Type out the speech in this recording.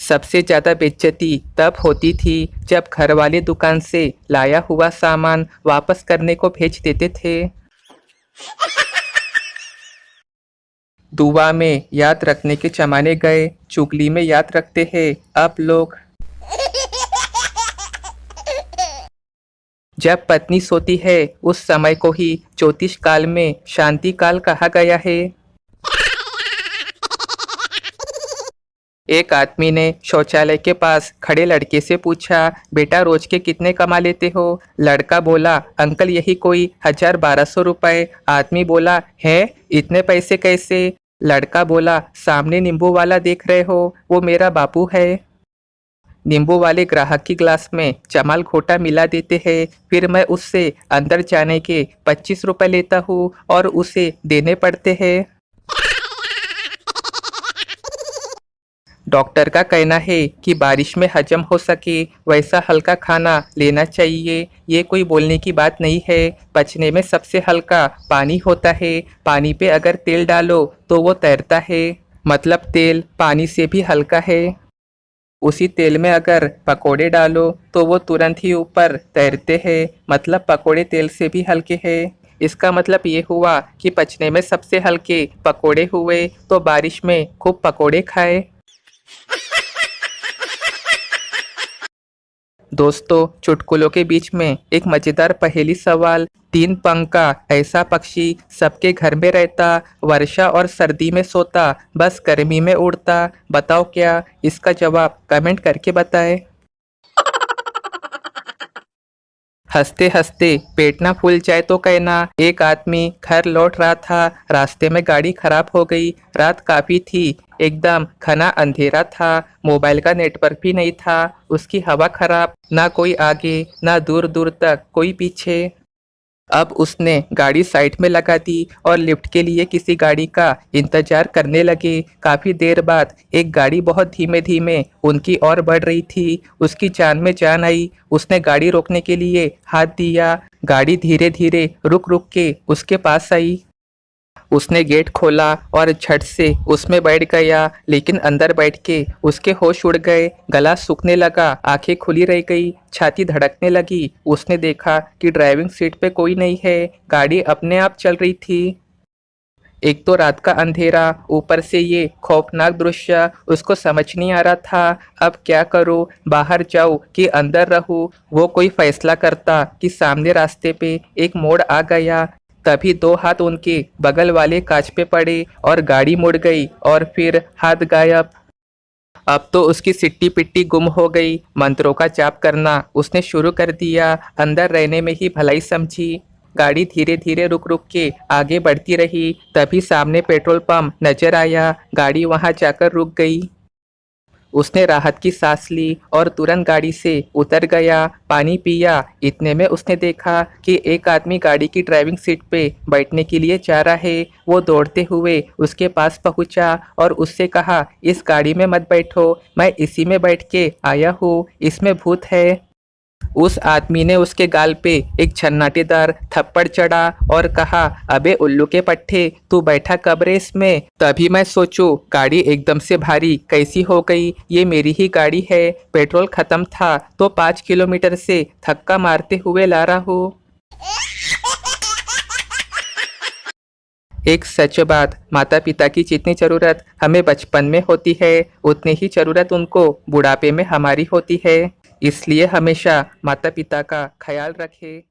सबसे ज़्यादा बेइज्जती तब होती थी जब घर वाले दुकान से लाया हुआ सामान वापस करने को भेज देते थे। दुआ में याद रखने के ज़माने गए, चुगली में याद रखते हैं अब लोग। जब पत्नी सोती है उस समय को ही ज्योतिष काल में शांति काल कहा गया है। एक आदमी ने शौचालय के पास खड़े लड़के से पूछा, बेटा रोज के कितने कमा लेते हो? लड़का बोला, अंकल यही कोई 1000-1200 रुपए। आदमी बोला, है इतने पैसे कैसे? लड़का बोला, सामने नींबू वाला देख रहे हो, वो मेरा बापू है। नींबू वाले ग्राहक की ग्लास में जमाल घोटा मिला देते हैं, फिर मैं उससे अंदर जाने के 25 रुपए लेता हूँ और उसे देने पड़ते हैं। डॉक्टर का कहना है कि बारिश में हजम हो सके वैसा हल्का खाना लेना चाहिए। ये कोई बोलने की बात नहीं है। पचने में सबसे हल्का पानी होता है। पानी पे अगर तेल डालो तो वो तैरता है, मतलब तेल पानी से भी हल्का है। उसी तेल में अगर पकोड़े डालो तो वो तुरंत ही ऊपर तैरते हैं, मतलब पकोड़े तेल से भी हल्के हैं। इसका मतलब ये हुआ कि पचने में सबसे हल्के पकोड़े हुए, तो बारिश में खूब पकोड़े खाए। दोस्तों, चुटकुलों के बीच में एक मजेदार पहेली सवाल। 3 पंख का ऐसा पक्षी सबके घर में रहता, वर्षा और सर्दी में सोता, बस गर्मी में उड़ता, बताओ क्या? इसका जवाब कमेंट करके बताएं। हंसते हंसते पेट ना फूल जाए तो कहना। एक आदमी घर लौट रहा था, रास्ते में गाड़ी खराब हो गई। रात काफी थी, एकदम घना अंधेरा था, मोबाइल का नेटवर्क भी नहीं था, उसकी हवा खराब, ना कोई आगे ना दूर दूर तक कोई पीछे। अब उसने गाड़ी साइड में लगा दी और लिफ्ट के लिए किसी गाड़ी का इंतजार करने लगे। काफी देर बाद एक गाड़ी बहुत धीमे धीमे उनकी ओर बढ़ रही थी। उसकी जान में जान आई। उसने गाड़ी रोकने के लिए हाथ दिया। गाड़ी धीरे धीरे रुक रुक के उसके पास आई। उसने गेट खोला और झट से उसमें बैठ गया, लेकिन अंदर बैठ के उसके होश उड़ गए। गला सूखने लगा, आंखें खुली रह गई, छाती धड़कने लगी। उसने देखा कि ड्राइविंग सीट पे कोई नहीं है, गाड़ी अपने आप चल रही थी। एक तो रात का अंधेरा, ऊपर से ये खौफनाक दृश्य, उसको समझ नहीं आ रहा था अब क्या करूं, बाहर जाऊं कि अंदर रहूं। वो कोई फैसला करता कि सामने रास्ते पे एक मोड़ आ गया। तभी 2 हाथ उनके बगल वाले कांच पे पड़े और गाड़ी मुड़ गई और फिर हाथ गायब। अब तो उसकी सिट्टी पिट्टी गुम हो गई। मंत्रों का जाप करना उसने शुरू कर दिया। अंदर रहने में ही भलाई समझी। गाड़ी धीरे धीरे रुक रुक के आगे बढ़ती रही। तभी सामने पेट्रोल पंप नजर आया। गाड़ी वहां जाकर रुक गई। उसने राहत की सांस ली और तुरंत गाड़ी से उतर गया, पानी पिया। इतने में उसने देखा कि एक आदमी गाड़ी की ड्राइविंग सीट पे बैठने के लिए जा रहा है। वो दौड़ते हुए उसके पास पहुंचा और उससे कहा, इस गाड़ी में मत बैठो, मैं इसी में बैठ के आया हूँ, इसमें भूत है। उस आदमी ने उसके गाल पे एक छन्नाटेदार थप्पड़ चढ़ा और कहा, अबे उल्लू के पट्टे, तू बैठा कब रे इसमें? तभी मैं सोचूं गाड़ी एकदम से भारी कैसी हो गई, ये मेरी ही गाड़ी है। पेट्रोल खत्म था तो 5 किलोमीटर से धक्का मारते हुए ला रहा हूँ। एक सच बात, माता पिता की जितनी ज़रूरत हमें बचपन में होती है, उतनी ही ज़रूरत उनको बुढ़ापे में हमारी होती है। इसलिए हमेशा माता पिता का ख्याल रखें।